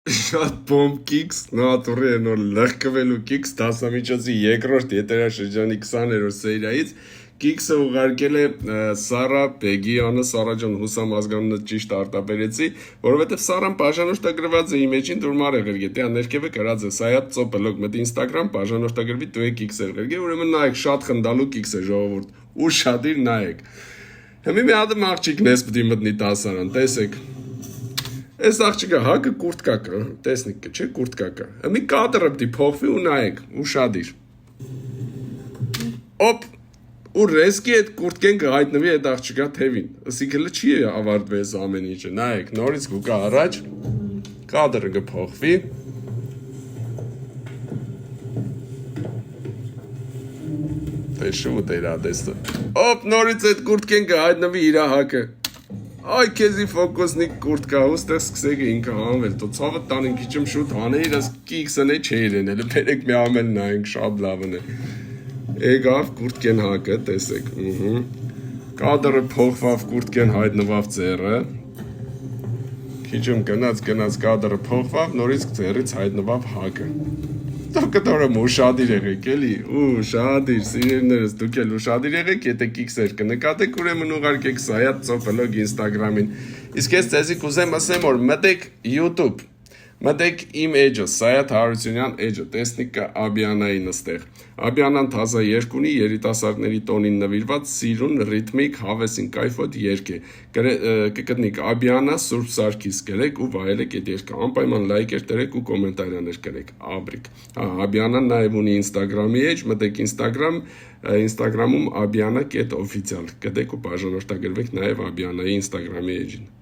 Շատ բոմբ կիքս, նատուրի է նոր լղկվելու կիքս, դասամիջոցի երկրորդ եթերաշրջանի 20-րդ սերիայից կիքսը ուղարկել է Սարա Բեգյանը, Սարա ջան հուսամ ազգանունը ճիշտ արտաբերեցի, որովհետև Սարան բաժանորդագրված է իմեջին դուրմար է ղրգե, տեղ ներքևը գրած է Սայատ ծոպելոկ մտ Instagram բաժանորդագրվի դու է կիքսեր ղրգե, ուրեմն նայեք շատ խնդալու կիքս է ժողովուրդ, ու շատիր նայեք։ Հիմի մի հատ աղջիկն էս պիտի մտնի դասարան, տեսեք։ Այս աղջիկը հակը կուրտկա կա, տեսնիք չէ կուրտկա կա։ Մի կադրը պիտի փոխվի ու նայեք, ու շադիր։ Օպ, ու ռեսկի այդ կուրտկեն կհայտնվի այդ աղջիկա թևին։ Ասիկելը չի ավարտվի այս ամեն ինչը, նայեք, նորից գուկա առաջ, կադրը կփոխվի։ Դե շուտ էր ադեստը։ Օպ, նորից այդ կուրտկեն կհայտնվի իրա հակը։ Ay քեզի ֆոկուսնիկ կուրտկա ուստեղ սկսեք ինքը հանվել, տո ցավը տանին քիչում շուտ հանեիր, աս կիքսն է չէր ենել, բերեք մի ամեն նայենք, շատ լավն է։ Եկավ կուրտկեն հակը, տեսեք, կադրը փոխվավ, կուրտկեն հայտնվավ ձեռը, քիչում գնաց կադրը փոխվավ, նորից ձեռից հայտնվավ հակը։ Դոկտորը ուշադիր եղեք էլի, ուշադիր, սիրելիներս, դուք էլ ուշադիր եղեք, եթե կիքսեր կնկատեք, ուրեմն ուղարկեք Սայատ ծոպելոկ Instagram-ին։ Իսկ ես ձեզի կուզեմ ասեմ, որ մտեք YouTube, մտեք իմ էջը, Սայատ Հարությունյան էջը, տեսնիք կա Աբյանային ստեղ։ Աբյանան թազա երգ ունի, երիտասարդների տոնին նվիրված, սիրուն, ռիթմիկ, հավեսին կայֆոտ երգ է։ Կգտնիք Աբյանա, Սուրբ Սարգիս գրեք ու վայելեք այդ երգը, անպայման լայքեր տրեք ու կոմենտարիաներ գրեք, աբրիկ։ Աբյանան նաև ունի Instagram-ի էջ, մտեք Instagram-ում Աբյանա.official, գտեք ու բաժանորդագրվեք նաև Աբյանայի Instagram-ի էջին։